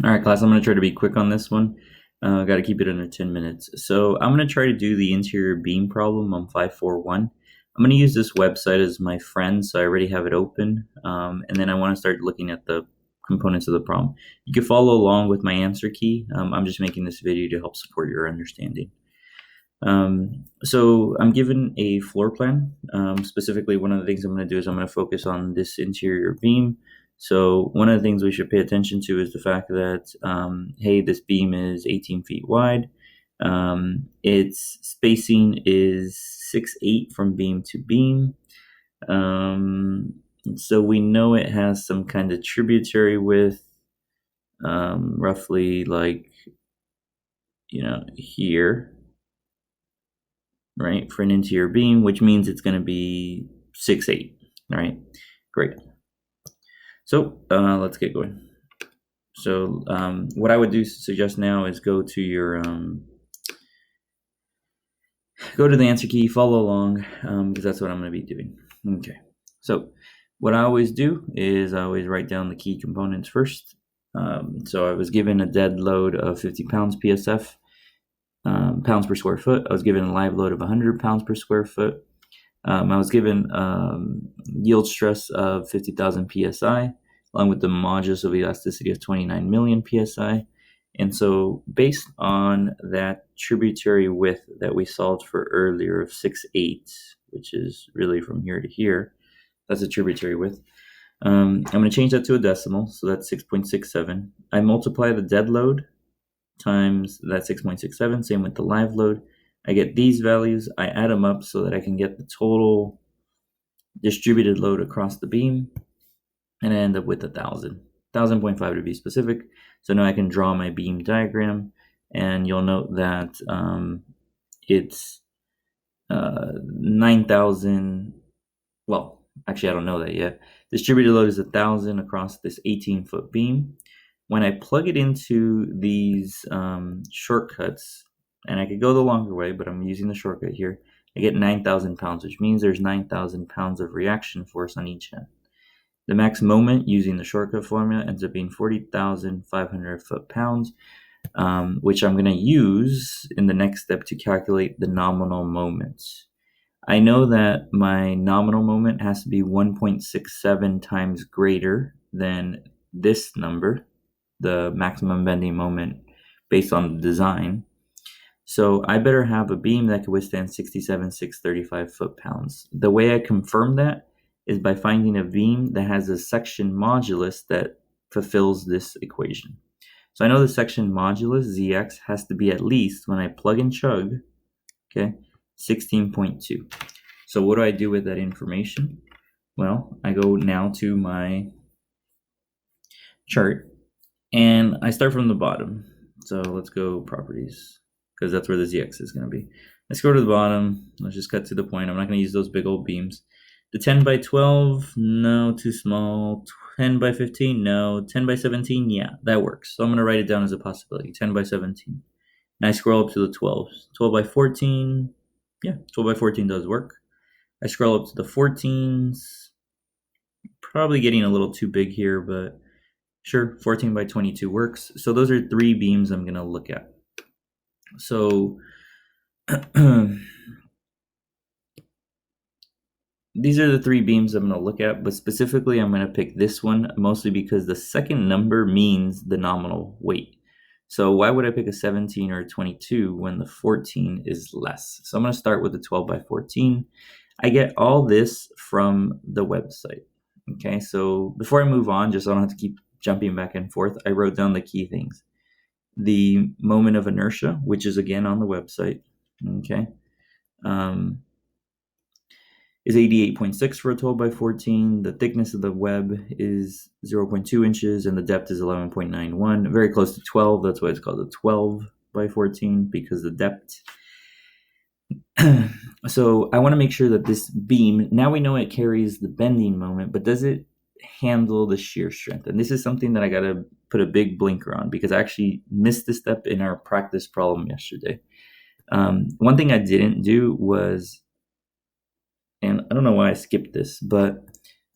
All right, class, I'm going to try to be quick on this one. Got to keep it under 10 minutes. So I'm going to try to do the interior beam problem on 541. I'm going to use this website as my friend, so I already have it open. And then I want to start looking at the components of the problem. You can follow along with my answer key. I'm just making this video to help support your understanding. So I'm given a floor plan. Specifically, one of the things I'm going to do is I'm going to focus on this interior beam. So one of the things we should pay attention to is the fact that, hey, this beam is 18 feet wide. Its spacing is 6'8" from beam to beam. So we know it has some kind of tributary width, roughly like, here, right, for an interior beam, which means it's going to be 6'8", right? Great. So let's get going. So what I would suggest now is go to your go to the answer key, follow along, because that's what I'm going to be doing. Okay. So what I always do is I always write down the key components first. So I was given a dead load of 50 pounds PSF, pounds per square foot. I was given a live load of 100 pounds per square foot. I was given yield stress of 50,000 psi, along with the modulus of elasticity of 29 million psi. And so based on that tributary width that we solved for earlier of 6'8", which is really from here to here, that's a tributary width. I'm going to change that to a decimal, so that's 6.67. I multiply the dead load times that 6.67, same with the live load. I get these values, I add them up so that I can get the total distributed load across the beam, and I end up with 1,000.5 to be specific. So now I can draw my beam diagram, and you'll note that it's 9,000, well, actually I don't know that yet. Distributed load is 1,000 across this 18-foot beam. When I plug it into these shortcuts, and I could go the longer way, but I'm using the shortcut here, I get 9,000 pounds, which means there's 9,000 pounds of reaction force on each end. The max moment using the shortcut formula ends up being 40,500 foot-pounds, which I'm going to use in the next step to calculate the nominal moments. I know that my nominal moment has to be 1.67 times greater than this number, the maximum bending moment based on the design. So I better have a beam that can withstand 67,635 foot-pounds. The way I confirm that is by finding a beam that has a section modulus that fulfills this equation. So I know the section modulus, Zx, has to be at least, when I plug and chug, okay, 16.2. So what do I do with that information? Well, I go now to my chart, and I start from the bottom. So let's go properties, because that's where the Zx is going to be. Let's go to the bottom. Let's just cut to the point. I'm not going to use those big old beams. The 10 by 12, no, too small. 10 by 15, no. 10 by 17, yeah, that works. So I'm going to write it down as a possibility, 10 by 17. And I scroll up to the 12. 12 by 14, yeah, 12 by 14 does work. I scroll up to the 14s. Probably getting a little too big here, but sure, 14 by 22 works. So those are three beams I'm going to look at. So these are the three beams I'm going to look at, but specifically I'm going to pick this one mostly because the second number means the nominal weight. So why would I pick a 17 or a 22 when the 14 is less? So I'm going to start with the 12 by 14. I get all this from the website. Okay, so before I move on, just so I don't have to keep jumping back and forth, I wrote down the key things. The moment of inertia, which is again on the website, okay, is 88.6 for a 12 by 14. The thickness of the web is 0.2 inches, and the depth is 11.91, very close to 12. That's why it's called a 12 by 14, because the depth. So I want to make sure that this beam, now we know it carries the bending moment, but does it handle the shear strength? And this is something that I got to put a big blinker on, because I actually missed this step in our practice problem yesterday. One thing I didn't do was, and I don't know why I skipped this, but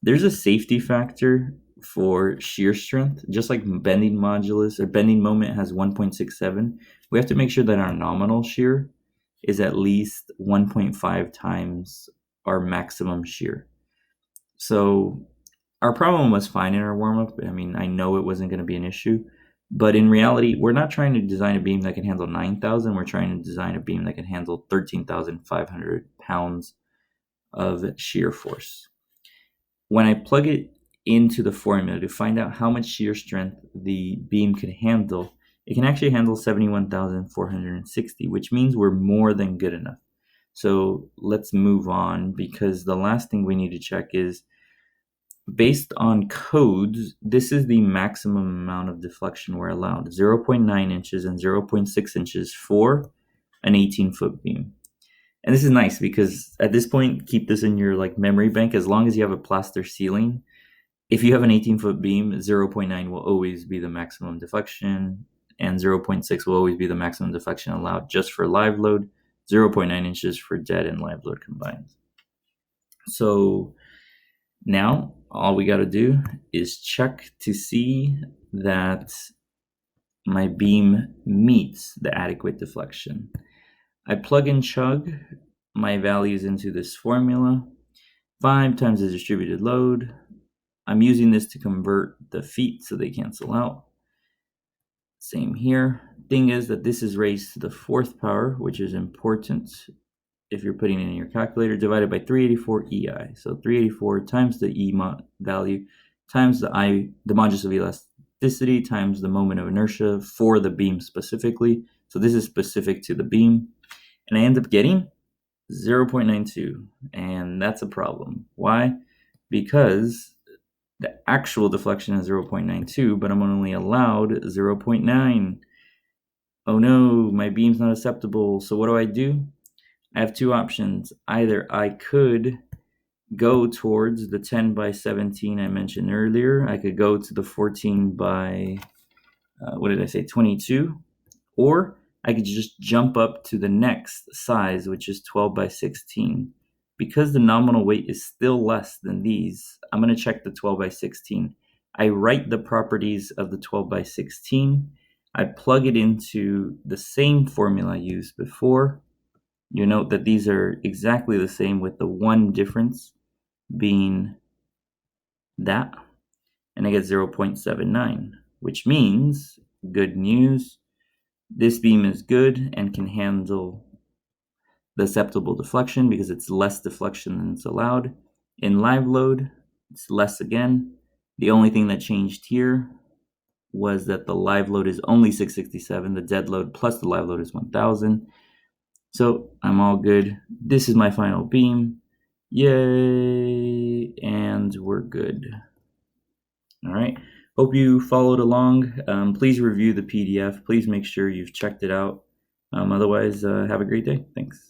there's a safety factor for shear strength, just like bending modulus or bending moment has 1.67, we have to make sure that our nominal shear is at least 1.5 times our maximum shear. So our problem was fine in our warm-up. I mean, I know it wasn't going to be an issue, but in reality, we're not trying to design a beam that can handle 9,000. We're trying to design a beam that can handle 13,500 pounds of shear force. When I plug it into the formula to find out how much shear strength the beam could handle, it can actually handle 71,460, which means we're more than good enough. So let's move on, because the last thing we need to check is, based on codes, this is the maximum amount of deflection we're allowed, 0.9 inches and 0.6 inches for an 18-foot beam. And this is nice because at this point, keep this in your memory bank. As long as you have a plaster ceiling, if you have an 18-foot beam, 0.9 will always be the maximum deflection, and 0.6 will always be the maximum deflection allowed just for live load, 0.9 inches for dead and live load combined. So now all we got to do is check to see that my beam meets the adequate deflection. I plug and chug my values into this formula. 5 times the distributed load. I'm using this to convert the feet so they cancel out. Same here. Thing is that this is raised to the 4th power, which is important if you're putting it in your calculator, divided by 384 EI. So 384 times the E value times the modulus of elasticity times the moment of inertia for the beam specifically. So this is specific to the beam. And I end up getting 0.92. And that's a problem. Why? Because the actual deflection is 0.92, but I'm only allowed 0.9. Oh no, my beam's not acceptable. So what do? I have two options. Either I could go towards the 10 by 17 I mentioned earlier. I could go to the 14 by, 22. Or I could just jump up to the next size, which is 12 by 16. Because the nominal weight is still less than these, I'm going to check the 12 by 16. I write the properties of the 12 by 16. I plug it into the same formula I used before. You note that these are exactly the same, with the one difference being that. And I get 0.79, which means, good news, this beam is good and can handle the acceptable deflection because it's less deflection than it's allowed. In live load, it's less again. The only thing that changed here was that the live load is only 667. The dead load plus the live load is 1000. So I'm all good. This is my final beam. Yay! And we're good. All right. Hope you followed along. Please review the PDF. Please make sure you've checked it out. Otherwise, have a great day. Thanks.